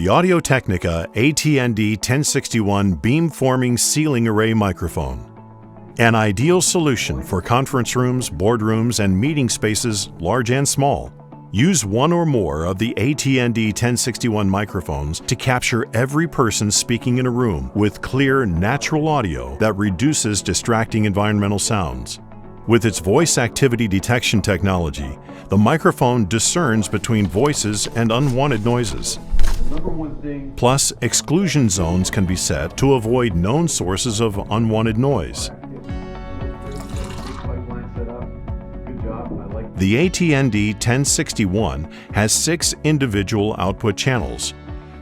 The Audio-Technica ATND1061 Beamforming Ceiling Array Microphone. An ideal solution for conference rooms, boardrooms, and meeting spaces large and small. Use one or more of the ATND1061 microphones to capture every person speaking in a room with clear, natural audio that reduces distracting environmental sounds. With its voice activity detection technology, the microphone discerns between voices and unwanted noises. Plus, exclusion zones can be set to avoid known sources of unwanted noise. The ATND1061 has 6 individual output channels.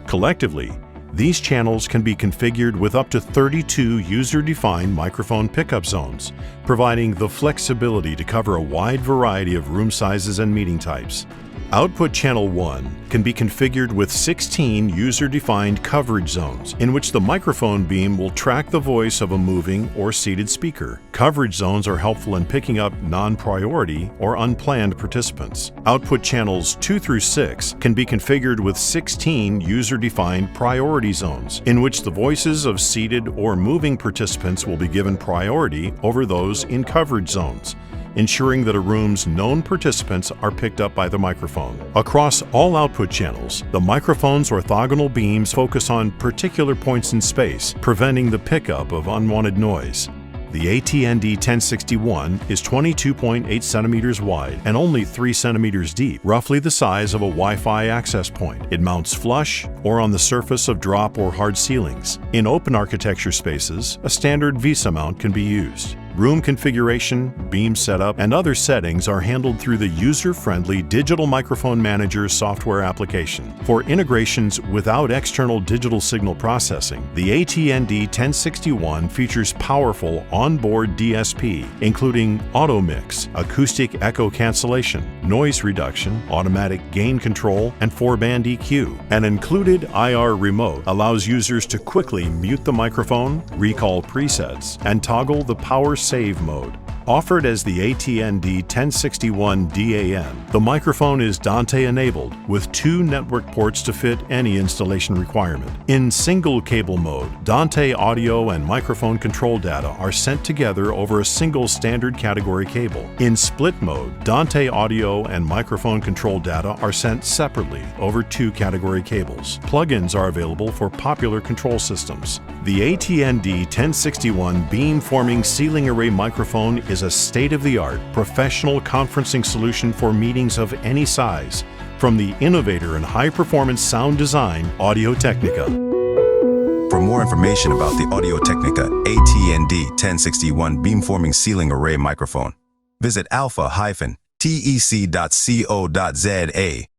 Collectively, these channels can be configured with up to 32 user-defined microphone pickup zones, providing the flexibility to cover a wide variety of room sizes and meeting types. Output Channel 1 can be configured with 16 user-defined coverage zones, in which the microphone beam will track the voice of a moving or seated speaker. Coverage zones are helpful in picking up non-priority or unplanned participants. Output Channels 2 through 6 can be configured with 16 user-defined priority zones, in which the voices of seated or moving participants will be given priority over those in coverage zones, ensuring that a room's known participants are picked up by the microphone. Across all output channels, the microphone's orthogonal beams focus on particular points in space, preventing the pickup of unwanted noise. The ATND1061 is 22.8 centimeters wide and only 3 centimeters deep, roughly the size of a Wi-Fi access point. It mounts flush or on the surface of drop or hard ceilings. In open architecture spaces, a standard VESA mount can be used. Room configuration, beam setup, and other settings are handled through the user-friendly Digital Microphone Manager software application. For integrations without external digital signal processing, the ATND1061 features powerful onboard DSP, including auto mix, acoustic echo cancellation, noise reduction, automatic gain control, and 4-band EQ. An included IR remote allows users to quickly mute the microphone, recall presets, and toggle the power save mode. Offered as the ATND1061 DAN, the microphone is Dante-enabled with 2 network ports to fit any installation requirement. In single cable mode, Dante audio and microphone control data are sent together over a single standard category cable. In split mode, Dante audio and microphone control data are sent separately over 2 category cables. Plugins are available for popular control systems. The ATND1061 Beamforming Ceiling Array Microphone is a state-of-the-art professional conferencing solution for meetings of any size from the innovator in high-performance sound design, Audio-Technica. For more information about the Audio-Technica ATND1061 Beamforming Ceiling Array Microphone, visit alpha-tec.co.za.